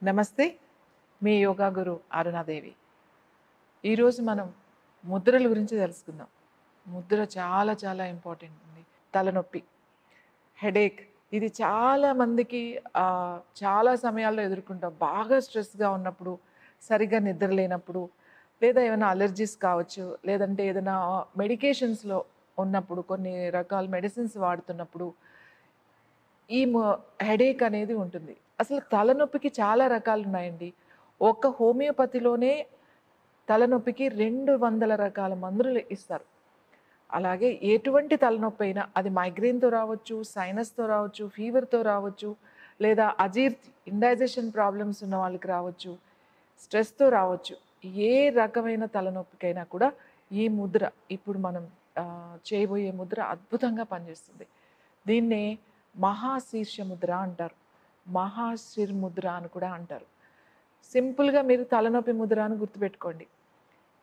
నమస్తే. మీ యోగా గురు అరుణాదేవి. ఈరోజు మనం ముద్రల గురించి తెలుసుకుందాం. ముద్ర చాలా చాలా ఇంపార్టెంట్ అండి. తలనొప్పి, హెడేక్ ఇది చాలా మందికి చాలా సమయాల్లో ఎదుర్కొంటాం. బాగా స్ట్రెస్‌గా ఉన్నప్పుడు, సరిగ్గా నిద్ర లేనప్పుడు, లేదా ఏమైనా అలెర్జీస్ కావచ్చు, లేదంటే ఏదైనా మెడికేషన్స్‌లో ఉన్నప్పుడు, కొన్ని రకాల మెడిసిన్స్ వాడుతున్నప్పుడు ఈ హెడేక్ అనేది ఉంటుంది. అసలు తలనొప్పికి చాలా రకాలున్నాయండి. ఒక్క హోమియోపతిలోనే తలనొప్పికి 200 రకాల మందులు ఇస్తారు. అలాగే ఎటువంటి తలనొప్పైనా అది మైగ్రేన్‌తో రావచ్చు, సైనస్‌తో రావచ్చు, ఫీవర్‌తో రావచ్చు, లేదా ఇండైజెషన్ ప్రాబ్లమ్స్ ఉన్న వాళ్ళకి రావచ్చు, స్ట్రెస్‌తో రావచ్చు. ఏ రకమైన తలనొప్పికైనా కూడా ఈ ముద్ర ఇప్పుడు మనం చేయబోయే ముద్ర అద్భుతంగా పనిచేస్తుంది. దీన్నే మహాశీర్ష ముద్ర అంటారు. మహాశిర్ ముద్ర అని కూడా అంటారు. సింపుల్‌గా మీరు తలనొప్పి ముద్ర అని గుర్తుపెట్టుకోండి.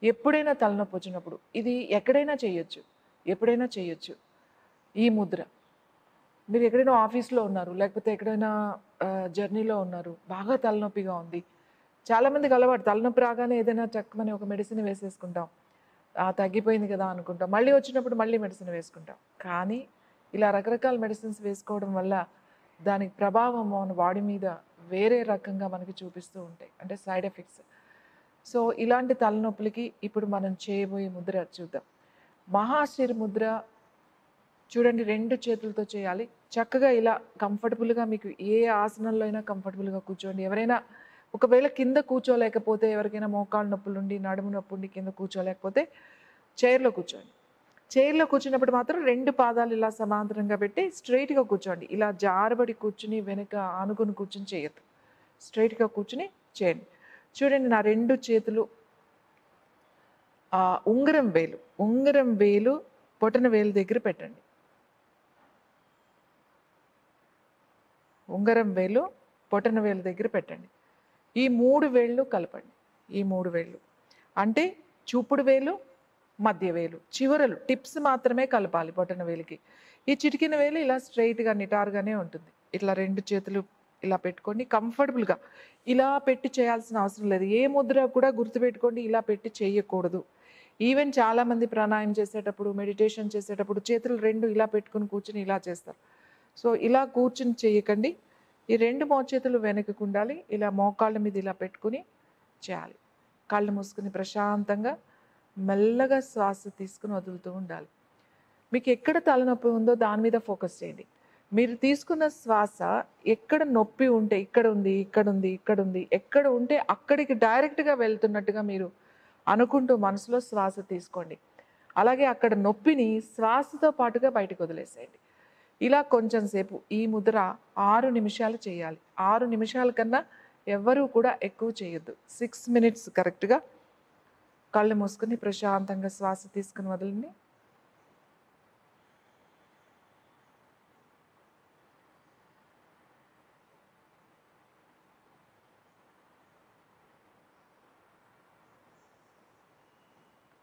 ఎప్పుడైనా తలనొప్పి వచ్చినప్పుడు ఇది ఎక్కడైనా చేయొచ్చు. ఎప్పుడైనా చేయొచ్చు. ఈ ముద్ర. మీరు ఎక్కడైనా ఆఫీస్‌లో ఉన్నారు, లేకపోతే ఎక్కడైనా జర్నీలో ఉన్నారు, బాగా తలనొప్పిగా ఉంది. చాలామందికి అలవాటు తలనొప్పి రాగానే ఏదైనా టక్కుమని ఒక మెడిసిన్ వేసేసుకుంటాం. తగ్గిపోయింది కదా అనుకుంటాం. మళ్ళీ వచ్చినప్పుడు మళ్ళీ మెడిసిన్ వేసుకుంటాం. కానీ ఇలా రకరకాల మెడిసిన్స్ వేసుకోవడం వల్ల దానికి ప్రభావం మన బాడీ మీద వేరే రకంగా మనకి చూపిస్తూ ఉంటాయి. అంటే సైడ్ ఎఫెక్ట్స్. సో, ఇలాంటి తలనొప్పులకి ఇప్పుడు మనం చేయబోయే ముద్ర చూద్దాం. మహాశిర్ ముద్ర చూడండి 2 చేతులతో చేయాలి. చక్కగా ఇలా కంఫర్టబుల్‌గా మీకు ఏ ఆసనంలో అయినా కంఫర్టబుల్‌గా కూర్చోండి. ఎవరైనా ఒకవేళ కింద కూర్చోలేకపోతే ఎవరికైనా మోకాళ్ళ నొప్పులుండి, నడుము నొప్పుండి కింద కూర్చోలేకపోతే చైర్‌లో కూర్చోండి. చైర్‌లో కూర్చున్నప్పుడు మాత్రం 2 పాదాలు ఇలా సమాంతరంగా పెట్టి స్ట్రెయిట్‌గా కూర్చోండి. ఇలా జారబడి కూర్చుని వెనక ఆనుకుని కూర్చొని చేయొద్దు. స్ట్రెయిట్‌గా కూర్చొని చేయండి. చూడండి నా 2 చేతులు ఉంగరం వేలు బొటన వేలు దగ్గర పెట్టండి. ఉంగరం వేలు బొటన వేలు దగ్గర పెట్టండి. ఈ 3 వేళ్ళు కలపండి. ఈ 3 వేళ్ళు. అంటే చూపుడు వేలు, మధ్య వేలు. చివరలు టిప్స్ మాత్రమే కలపాలి బొటన వేలుకి. ఈ చిటికెన వేలు ఇలా స్ట్రెయిట్‌గా నిటారుగానే ఉంటుంది. ఇట్లా 2 చేతులు ఇలా పెట్టుకోండి కంఫర్టబుల్‌గా. ఇలా పెట్టి చేయాల్సిన అవసరం లేదు. ఏ ముద్ర కూడా గుర్తుపెట్టుకోండి ఇలా పెట్టి చేయకూడదు. ఈవెన్ చాలామంది ప్రాణాయామం చేసేటప్పుడు, మెడిటేషన్ చేసేటప్పుడు చేతులు 2 ఇలా పెట్టుకొని కూర్చొని ఇలా చేస్తారు. సో, ఇలా కూర్చొని చేయకండి. ఈ 2 మోచేతులు వెనకకుండాలి. ఇలా మోకాళ్ళ మీద ఇలా పెట్టుకొని చేయాలి. కళ్ళు మూసుకొని ప్రశాంతంగా మెల్లగా శ్వాస తీసుకొని వదులుతూ ఉండాలి. మీకు ఎక్కడ తలనొప్పి ఉందో దాని మీద ఫోకస్ చేయండి. మీరు తీసుకున్న శ్వాస ఎక్కడ నొప్పి ఉంటే ఇక్కడుంది, ఇక్కడుంది, ఇక్కడుంది, ఎక్కడ ఉంటే అక్కడికి డైరెక్ట్‌గా వెళ్తున్నట్టుగా మీరు అనుకుంటూ మనసులో శ్వాస తీసుకోండి. అలాగే అక్కడ నొప్పిని శ్వాసతో పాటుగా బయటకు వదిలేసేయండి. ఇలా కొంచెం సేపు ఈ ముద్ర 6 నిమిషాలు చేయాలి. 6 నిమిషాల కన్నా ఎవ్వరూ కూడా ఎక్కువ చేయొద్దు. 6 మినిట్స్ కరెక్ట్‌గా కళ్ళు మూసుకొని ప్రశాంతంగా శ్వాస తీసుకొని వదలండి.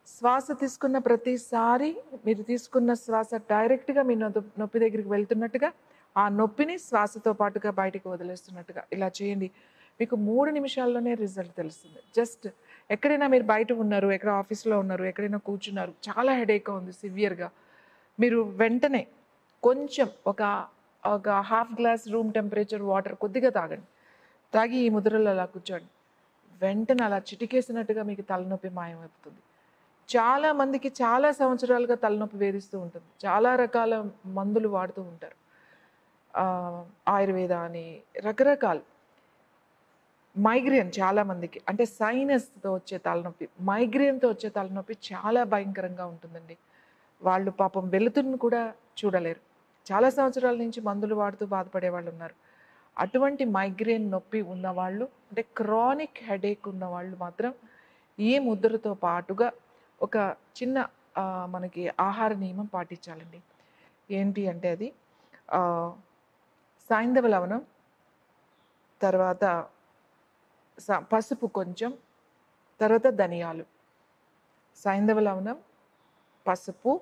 శ్వాస తీసుకున్న ప్రతిసారి మీరు తీసుకున్న శ్వాస డైరెక్ట్‌గా మీ నొప్పి దగ్గరికి వెళ్తున్నట్టుగా, ఆ నొప్పిని శ్వాసతో పాటుగా బయటికి వదిలేస్తున్నట్టుగా ఇలా చేయండి. మీకు 3 నిమిషాల్లోనే రిజల్ట్ తెలుస్తుంది. జస్ట్ ఎక్కడైనా మీరు బయట ఉన్నారు, ఎక్కడ ఆఫీస్‌లో ఉన్నారు, ఎక్కడైనా కూర్చున్నారు, చాలా హెడేక్‌గా ఉంది సివియర్‌గా. మీరు వెంటనే కొంచెం ఒక half glass room temperature water కొద్దిగా తాగండి. తాగి ఈ ముద్రలో అలా కూర్చోండి. వెంటనే అలా చిటికేసినట్టుగా మీకు తలనొప్పి మాయమైపోతుంది. చాలా మందికి చాలా సంవత్సరాలుగా తలనొప్పి వేధిస్తూ ఉంటుంది. చాలా రకాల మందులు వాడుతూ ఉంటారు. ఆయుర్వేద అని రకరకాలు. మైగ్రేన్ చాలా మందికి అంటే సైనస్‌తో వచ్చే తలనొప్పి, మైగ్రేన్‌తో వచ్చే తలనొప్పి చాలా భయంకరంగా ఉంటుందండి. వాళ్ళు పాపం వెలుతురుని కూడా చూడలేరు. చాలా సంవత్సరాల నుంచి మందులు వాడుతూ బాధపడే వాళ్ళున్నారు. అటువంటి మైగ్రేన్ నొప్పి ఉన్నవాళ్ళు అంటే క్రానిక్ హెడేక్ ఉన్నవాళ్ళు మాత్రం ఈ ముద్రతో పాటుగా ఒక చిన్న మనకి ఆహార నియమం పాటించాలండి. ఏంటి అంటే అది ఆహ్, సైంధవ లవణం, తర్వాత పసుపు కొంచెం, తర్వాత ధనియాలు. సైంధవ లవణం, పసుపు,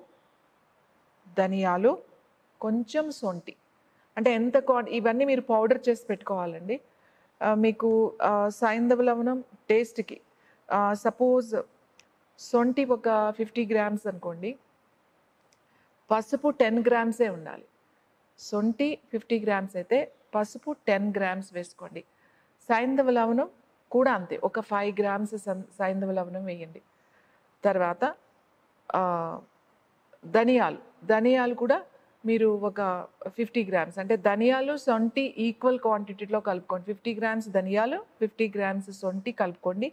ధనియాలు, కొంచెం సొంఠి. అంటే ఎంత ఇవన్నీ మీరు పౌడర్ చేసి పెట్టుకోవాలండి. మీకు సైంధవ లవణం టేస్ట్‌కి సపోజ్ సొంఠి ఒక 50 గ్రామ్స్ అనుకోండి. పసుపు 10 గ్రామ్సే ఉండాలి. సొంఠి 50 గ్రామ్స్ అయితే పసుపు 10 గ్రామ్స్ వేసుకోండి. సైంధవ లవణం కూడా అంతే. ఒక 5 గ్రామ్స్ సైంధవ లవణం వేయండి. తర్వాత ధనియాలు కూడా మీరు ఒక 50 గ్రామ్స్, అంటే ధనియాలు సొంఠి ఈక్వల్ క్వాంటిటీలో కలుపుకోండి. 50 గ్రామ్స్ ధనియాలు, 50 గ్రామ్స్ సొంఠి కలుపుకోండి.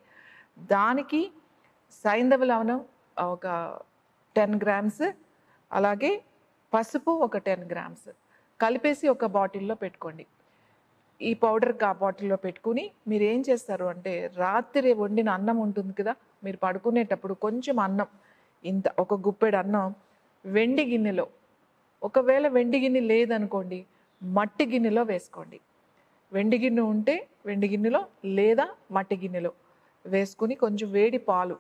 దానికి సైంధవ లవణం ఒక 10 గ్రామ్స్, అలాగే పసుపు ఒక 10 గ్రామ్స్ కలిపేసి ఒక బాటిల్లో పెట్టుకోండి. ఈ పౌడర్ ఆ బాటిల్లో పెట్టుకుని మీరు ఏం చేస్తారు అంటే, రాత్రి వండిన అన్నం ఉంటుంది కదా, మీరు పడుకునేటప్పుడు కొంచెం అన్నం, ఇంత ఒక గుప్పెడు అన్నం వెండి గిన్నెలో, ఒకవేళ వెండి గిన్నె లేదనుకోండి మట్టి గిన్నెలో వేసుకోండి. వెండి గిన్నె ఉంటే వెండి గిన్నెలో, లేదా మట్టి గిన్నెలో వేసుకుని కొంచెం వేడి పాలు,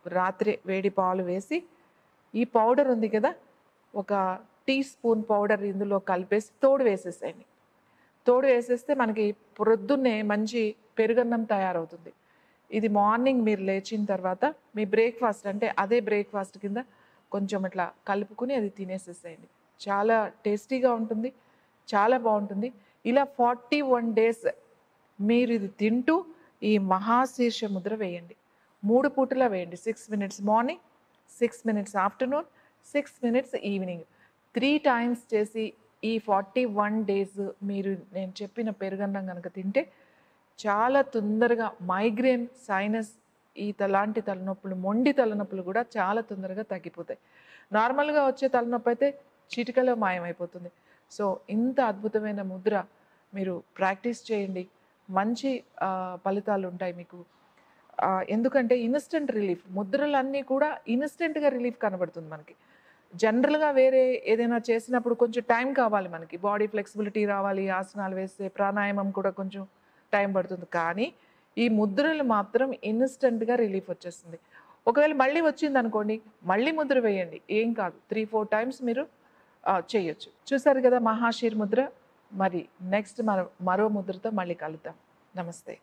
రాత్రి వేడి పాలు వేసి ఈ పౌడర్ ఉంది కదా, ఒక టీ స్పూన్ పౌడర్ ఇందులో కలిపేసి తోడు వేసేసేయండి. తోడు వేసేస్తే మనకి ప్రొద్దున్నే మంచి పెరుగన్నం తయారవుతుంది. ఇది మార్నింగ్ మీరు లేచిన తర్వాత మీ బ్రేక్ఫాస్ట్, అంటే అదే బ్రేక్ఫాస్ట్ కింద కొంచెం ఇట్లా కలుపుకుని అది తినేసేసేయండి. చాలా టేస్టీగా ఉంటుంది, చాలా బాగుంటుంది. ఇలా 41 days మీరు ఇది తింటూ ఈ మహాశీర్ష ముద్ర వేయండి. 3 పూటలా వేయండి. 6 minutes morning, 6 minutes afternoon, 6 minutes evening, 3 times చేసి ఈ 41 days మీరు నేను చెప్పిన పెరుగన్నం కనుక తింటే చాలా తొందరగా మైగ్రేన్, సైనస్, లాంటి తలనొప్పులు, మొండి తలనొప్పులు కూడా చాలా తొందరగా తగ్గిపోతాయి. నార్మల్గా వచ్చే తలనొప్పి అయితే చిటికలో మాయమైపోతుంది. సో ఇంత అద్భుతమైన ముద్ర మీరు ప్రాక్టీస్ చేయండి. మంచి ఫలితాలు ఉంటాయి మీకు. ఎందుకంటే ఇన్స్టెంట్ రిలీఫ్, ముద్రలన్నీ కూడా ఇన్స్టెంట్గా రిలీఫ్ కనబడుతుంది మనకి. జనరల్గా వేరే ఏదైనా చేసినప్పుడు కొంచెం టైం కావాలి మనకి, బాడీ ఫ్లెక్సిబిలిటీ రావాలి, ఆసనాలు వేస్తే, ప్రాణాయామం కూడా కొంచెం టైం పడుతుంది. కానీ ఈ ముద్రలు మాత్రం ఇన్స్టెంట్గా రిలీఫ్ వచ్చేస్తుంది. ఒకవేళ మళ్ళీ వచ్చింది అనుకోండి, మళ్ళీ ముద్ర వేయండి, ఏం కాదు. 3-4 times మీరు చేయొచ్చు. చూసారు కదా మహాశీర్ ముద్ర. మరి నెక్స్ట్ మరో ముద్రతో మళ్ళీ కలుద్దాం. నమస్తే.